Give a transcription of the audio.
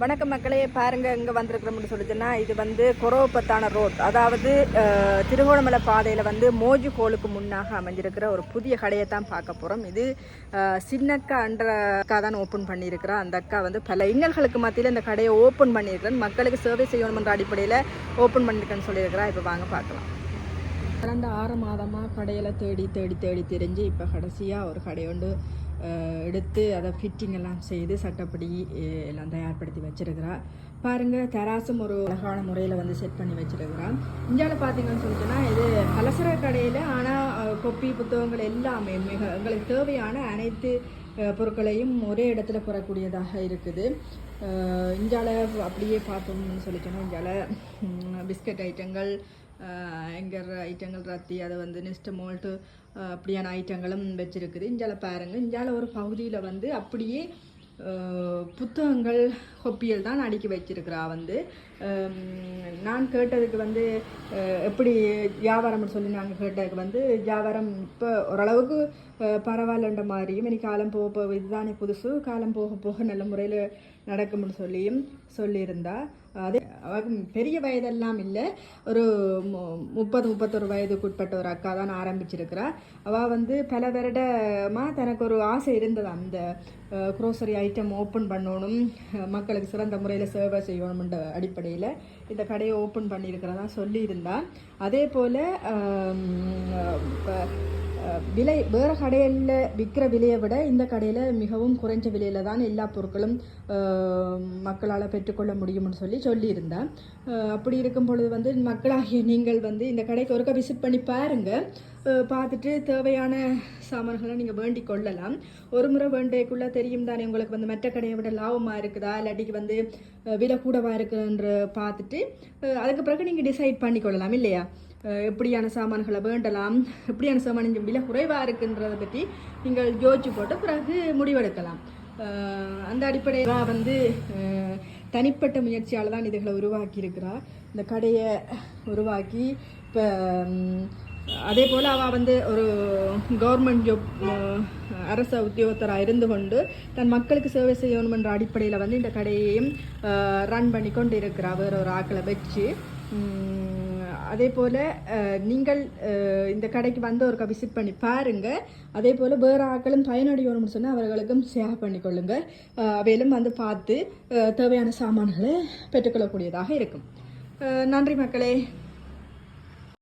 வணக்கம் மக்களே, பாருங்க இங்கே வந்திருக்கிறோம்னு சொல்லிச்சுன்னா இது வந்து கொரோப்பத்தான ரோட், அதாவது திருகோணமலை பாதையில் வந்து மோஜு கோலுக்கு முன்னாக அமைஞ்சிருக்கிற ஒரு புதிய கடையை தான் பார்க்க போகிறோம். இது சின்னக்கா என்ற அக்கா தான் ஓப்பன் பண்ணியிருக்கிறா. அந்த அக்கா வந்து பல இன்னல்களுக்கு மத்தியில் இந்த கடையை ஓப்பன் பண்ணியிருக்கிறேன், மக்களுக்கு சேவை செய்யணுன்ற அடிப்படையில் ஓப்பன் பண்ணியிருக்கேன்னு சொல்லியிருக்கிறா. இப்போ வாங்க பார்க்கலாம். கடந்த 6 மாதமாக கடையில் தேடி தேடி தேடி தெரிஞ்சு இப்போ கடைசியாக ஒரு கடையை வந்து எடுத்து அதை ஃபிட்டிங் எல்லாம் செய்து சட்டப்படி எல்லாம் தயார்படுத்தி வச்சிருக்கிறா. பாருங்கள், தராசும் ஒரு அழகான முறையில் வந்து செட் பண்ணி வச்சிருக்கிறான். இந்தியாவில் பார்த்தீங்கன்னு சொல்லிட்டுன்னா இது பலசர கடையில், ஆனால் கொப்பி புத்தகங்கள் எல்லாமே மிக எங்களுக்கு தேவையான அனைத்து பொருட்களையும் ஒரே இடத்துல பெறக்கூடியதாக இருக்குது. இந்தியாவில் அப்படியே பார்த்தோம்னு சொல்லிட்டோன்னா இந்தியாவில் பிஸ்கட் ஐட்டங்கள், எங்கர் ஐட்டங்கள், ரத்தி, அதை வந்து நெஸ்ட் மோல்ட்டு அப்படியான ஐட்டங்களும் வச்சுருக்குது. இந்தியாவில் பாருங்கள், இந்தியாவில் ஒரு பகுதியில் வந்து அப்படியே புத்தகங்கள் கொப்பியல் தான் அடுக்கி வச்சிருக்கிறா. வந்து நான் கேட்டதுக்கு வந்து எப்படி வியாபாரம்னு சொல்லி நாங்கள் கேட்டதுக்கு வந்து வியாபாரம் இப்போ ஓரளவுக்கு பரவாயில்லன்ற மாதிரியும், இனி காலம் போக போக இதுதானே புதுசு, காலம் போக போக நல்ல முறையில் நடக்கும்னு சொல்லியிருந்தா. அதே பெரிய வயதெல்லாம் இல்லை, ஒரு 30-31 வயதுக்குட்பட்ட ஒரு அக்கா தான் ஆரம்பிச்சிருக்கிறா. அவள் வந்து பல வருடமாக தனக்கு ஒரு ஆசை இருந்தது, அந்த க்ரோசரி ஐட்டம் ஓப்பன் பண்ணணும், மக்களுக்கு சிறந்த முறையில் சேவை செய்யணும்ன்ற அடிப்படையில் இந்த கடையை ஓப்பன் பண்ணியிருக்கிறதா சொல்லியிருந்தா. அதே போல் விலை வேறு கடையில் விற்கிற விலையை விட இந்த கடையில் மிகவும் குறைஞ்ச விலையில் தான் எல்லா பொருட்களும் மக்களால் பெற்றுக்கொள்ள முடியும்னு சொல்லியிருந்தேன். அப்படி இருக்கும் பொழுது வந்து மக்களாகிய நீங்கள் வந்து இந்த கடைக்கு ஒருக்கா விசிட் பண்ணி பாருங்கள். பார்த்துட்டு தேவையான சாமான்களை நீங்கள் வேண்டிக் கொள்ளலாம். ஒரு முறை வேண்டியக்குள்ளே தெரியும் தானே உங்களுக்கு வந்து மற்ற கடையை விட லாபமாக இருக்குதா இல்லாட்டிக்கு வந்து விலை கூடவா இருக்குன்ற பார்த்துட்டு அதுக்கு பிறகு நீங்கள் டிசைட் பண்ணிக்கொள்ளலாம் இல்லையா, எப்படியான சாமான்களை வேண்டலாம், எப்படியான சாமான் இங்கே விலை குறைவாக இருக்குன்றதை பற்றி நீங்கள் யோசிச்சு போட்டு பிறகு முடிவெடுக்கலாம். அந்த அடிப்படையில் வந்து தனிப்பட்ட முயற்சியால் தான் இதுகளை உருவாக்கி இந்த கடையை உருவாக்கி. இப்போ அதே போல் அவள் வந்து ஒரு கவர்மெண்ட் ஜாப் அரச உத்தியோகத்தராக இருந்து கொண்டு தன் மக்களுக்கு சேவை செய்யணுமென்ற அடிப்படையில் வந்து இந்த கடையையும் ரன் பண்ணி கொண்டு இருக்கிறா வேற ஒரு ஆக்களை வச்சு. அதே போல் நீங்கள் இந்த கடைக்கு வந்து ஒரு விசிட் பண்ணி பாருங்கள். அதே போல் வேறு ஆக்களும் பயனடையணும்னு சொன்னால் அவர்களுக்கும் ஷேர் பண்ணிக்கொள்ளுங்கள். அவையிலும் வந்து பார்த்து தேவையான சாமான்களை பெற்றுக்கொள்ளக்கூடியதாக இருக்கும். நன்றி மக்களே.